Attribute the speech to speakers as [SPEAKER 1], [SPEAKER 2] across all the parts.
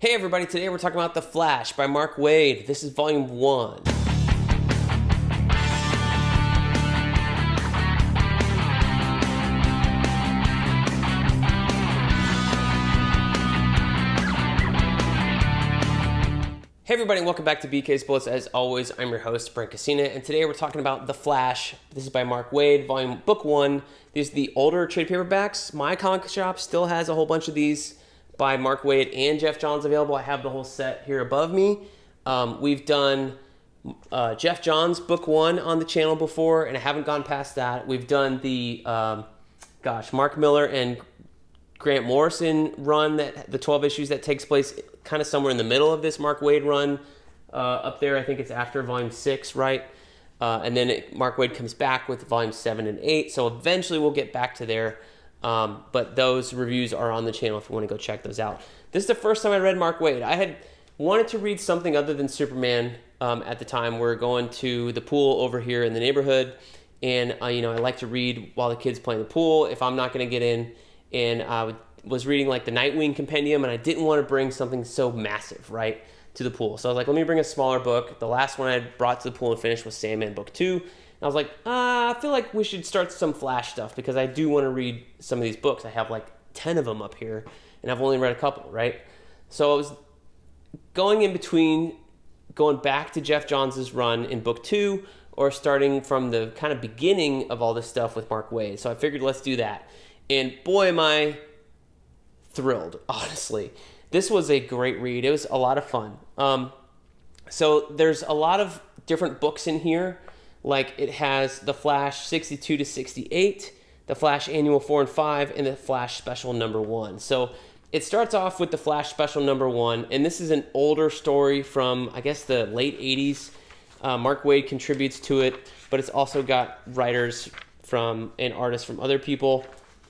[SPEAKER 1] Hey everybody, today we're talking about The Flash by Mark Waid. This is volume 1. Hey everybody, and welcome back to BK's Bullets. As always, I'm your host, Brent and today we're talking about The Flash. This is by Mark Waid, book 1. These are the older trade paperbacks. My comic shop still has a whole bunch of these by Mark Waid and Jeff Johns available. I have the whole set here above me. We've done Jeff Johns book 1 on the channel before, and I haven't gone past that. We've done the Mark Miller and Grant Morrison run, that the 12 issues that takes place kind of somewhere in the middle of this Mark Waid run. Up there, I think it's after volume 6, right? And then Mark Waid comes back with volume 7 and 8. So eventually we'll get back to there. But those reviews are on the channel if you want to go check those out. This is the first time I read Mark Waid. I had wanted to read something other than Superman at the time. We're going to the pool over here in the neighborhood, and I like to read while the kids playing the pool if I'm not going to get in. And I was reading like the Nightwing compendium, and I didn't want to bring something so massive, right, to the pool. So I was like, let me bring a smaller book. The last one I brought to the pool and finished was Sandman book 2. And I was like, I feel like we should start some Flash stuff because I do want to read some of these books. I have like 10 of them up here, and I've only read a couple, right? So I was going in between going back to Jeff Johns' run in book 2 or starting from the kind of beginning of all this stuff with Mark Waid. So I figured let's do that. And boy, am I thrilled, honestly. This was a great read. It was a lot of fun. So there's a lot of different books in here. Like it has The Flash 62 to 68, The Flash Annual 4 and 5, and The Flash Special number 1. So it starts off with The Flash Special number 1, and this is an older story from, I guess, the late 80s. Mark Waid contributes to it, but it's also got writers from and artists from other people.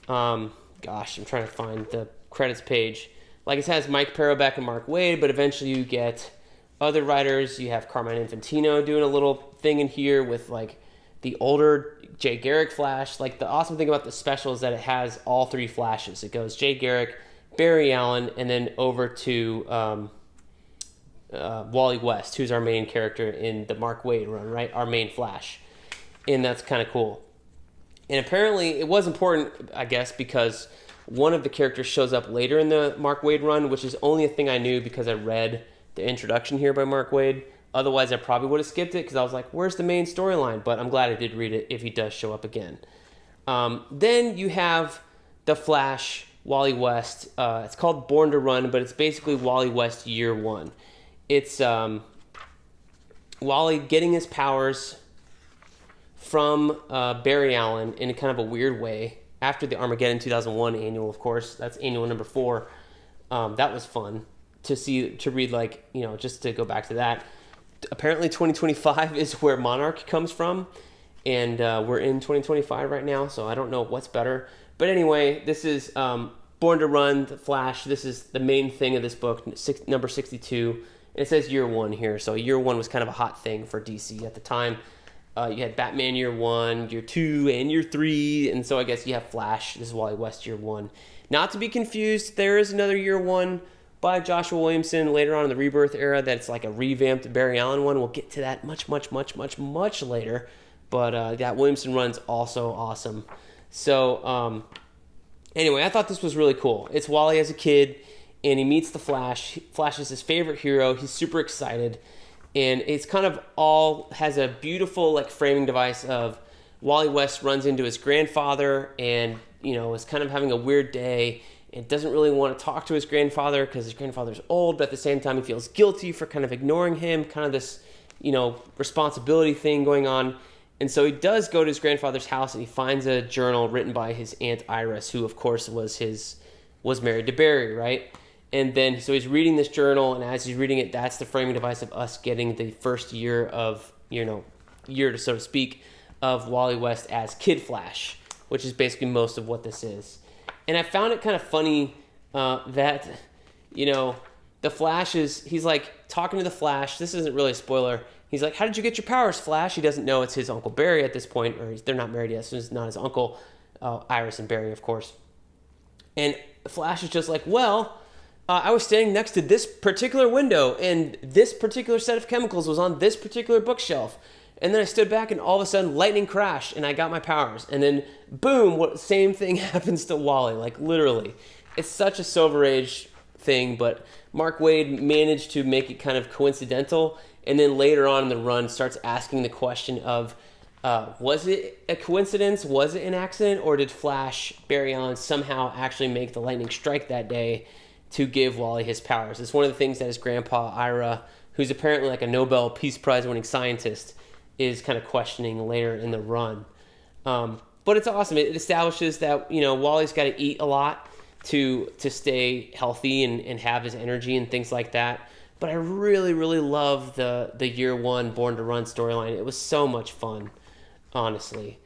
[SPEAKER 1] I'm trying to find the credits page. Like it has Mike Parobeck and Mark Waid, but eventually you get other writers. You have Carmine Infantino doing a little thing in here with like the older Jay Garrick Flash. Like the awesome thing about the special is that it has all 3 Flashes. It goes Jay Garrick, Barry Allen, and then over to Wally West, who's our main character in the Mark Waid run, right? Our main Flash. And that's kind of cool. And apparently it was important, I guess, because one of the characters shows up later in the Mark Waid run, which is only a thing I knew because I read the introduction here by Mark Waid. Otherwise, I probably would have skipped it because I was like, where's the main storyline? But I'm glad I did read it if he does show up again. Then you have The Flash, Wally West. It's called Born to Run, but it's basically Wally West year 1. It's Wally getting his powers from Barry Allen in a kind of a weird way after the Armageddon 2001 annual, of course. That's annual number 4. That was fun to read, like, just to go back to that. Apparently 2025 is where Monarch comes from, and we're in 2025 right now, so I don't know what's better. But anyway, this is Born to Run, The Flash. This is the main thing of this book, number 62. And it says year 1 here, so year 1 was kind of a hot thing for DC at the time. You had Batman year 1, year 2, and year 3, and so I guess you have Flash. This is Wally West year 1. Not to be confused, there is another year 1 by Joshua Williamson later on in the Rebirth era that's like a revamped Barry Allen one. We'll get to that much later, but that Williamson run's also awesome. So anyway, I thought this was really cool. It's Wally as a kid, and he meets the Flash. Flash is his favorite hero. He's super excited. And it's kind of all has a beautiful like framing device of Wally West runs into his grandfather and, is kind of having a weird day and doesn't really want to talk to his grandfather because his grandfather's old, but at the same time he feels guilty for kind of ignoring him, kind of this, responsibility thing going on. And so he does go to his grandfather's house and he finds a journal written by his Aunt Iris, who of course was married to Barry, right? And then, so he's reading this journal, and as he's reading it, that's the framing device of us getting the first year of, so to speak, of Wally West as Kid Flash, which is basically most of what this is. And I found it kind of funny that, the Flash he's like talking to the Flash. This isn't really a spoiler. He's like, how did you get your powers, Flash? He doesn't know it's his Uncle Barry at this point, or they're not married yet, so it's not his uncle, Iris and Barry, of course. And Flash is just like, well, I was standing next to this particular window, and this particular set of chemicals was on this particular bookshelf. And then I stood back, and all of a sudden, lightning crashed, and I got my powers. And then, boom, same thing happens to Wally, like literally. It's such a Silver Age thing, but Mark Waid managed to make it kind of coincidental, and then later on in the run starts asking the question of, was it a coincidence? Was it an accident? Or did Flash Baryon somehow actually make the lightning strike that day to give Wally his powers? It's one of the things that his grandpa, Ira, who's apparently like a Nobel Peace Prize winning scientist, is kind of questioning later in the run. But it's awesome. It establishes that, Wally's got to eat a lot to stay healthy and have his energy and things like that. But I really, really love the year one Born to Run storyline. It was so much fun, honestly.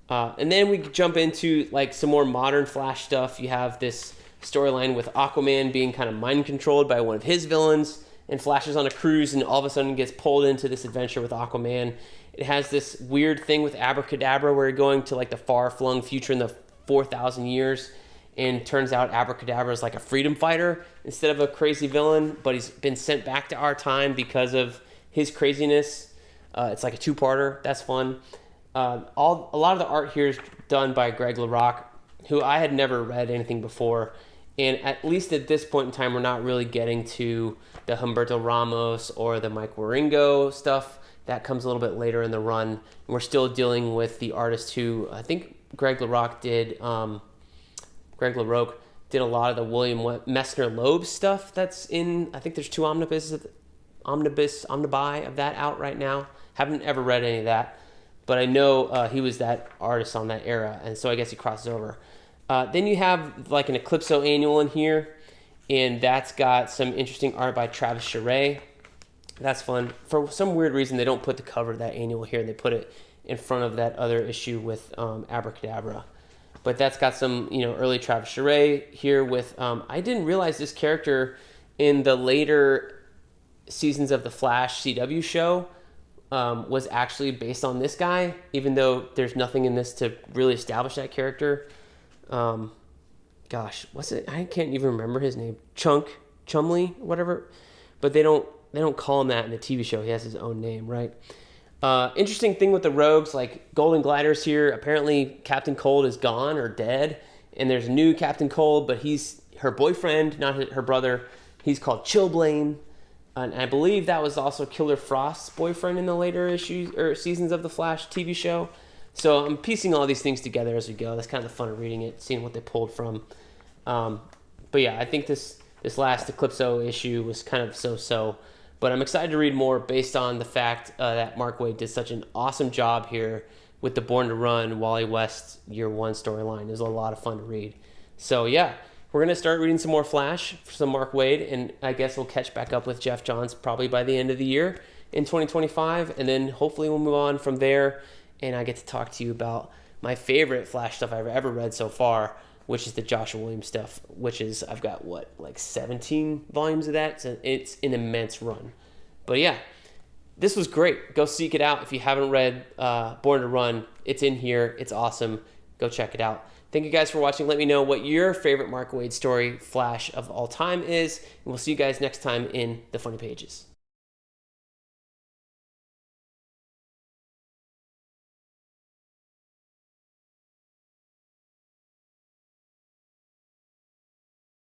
[SPEAKER 1] And then we jump into like some more modern Flash stuff. You have this storyline with Aquaman being kind of mind controlled by one of his villains, and Flash is on a cruise and all of a sudden gets pulled into this adventure with Aquaman. It has this weird thing with Abracadabra where you're going to like the far-flung future in the 4,000 years, and turns out Abracadabra is like a freedom fighter instead of a crazy villain, but he's been sent back to our time because of his craziness. It's like a two-parter. That's fun. A lot of the art here is done by Greg LaRocque, who I had never read anything before. And at least at this point in time, we're not really getting to the Humberto Ramos or the Mike Wieringo stuff. That comes a little bit later in the run. And we're still dealing with the artist who, I think Greg LaRocque did a lot of the William Messner Loeb stuff that's in, I think there's two omnibuy of that out right now. Haven't ever read any of that, but I know he was that artist on that era, and so I guess he crosses over. Then you have like an Eclipso annual in here, and that's got some interesting art by Travis Charest. That's fun. For some weird reason, they don't put the cover of that annual here. They put it in front of that other issue with Abracadabra. But that's got some, early Travis Charest here with, I didn't realize this character in the later seasons of the Flash CW show was actually based on this guy, even though there's nothing in this to really establish that character. What's it? I can't even remember his name. Chumley, whatever. But they don't call him that in the TV show. He has his own name, right? Interesting thing with the Rogues, like Golden Gliders here. Apparently, Captain Cold is gone or dead, and there's a new Captain Cold, but he's her boyfriend, not her brother. He's called Chilblain, and I believe that was also Killer Frost's boyfriend in the later issues or seasons of the Flash TV show. So I'm piecing all these things together as we go. That's kind of the fun of reading it, seeing what they pulled from. But yeah, I think this last Eclipso issue was kind of so-so. But I'm excited to read more based on the fact that Mark Waid did such an awesome job here with the Born to Run Wally West Year 1 storyline. It was a lot of fun to read. So yeah, we're going to start reading some more Flash, some Mark Waid, and I guess we'll catch back up with Jeff Johns probably by the end of the year in 2025. And then hopefully we'll move on from there, and I get to talk to you about my favorite Flash stuff I've ever read so far, which is the Joshua Williams stuff, which is, I've got, 17 volumes of that? So it's an immense run. But yeah, this was great. Go seek it out. If you haven't read Born to Run, it's in here. It's awesome. Go check it out. Thank you guys for watching. Let me know what your favorite Mark Waid story Flash of all time is. And we'll see you guys next time in the Funny Pages.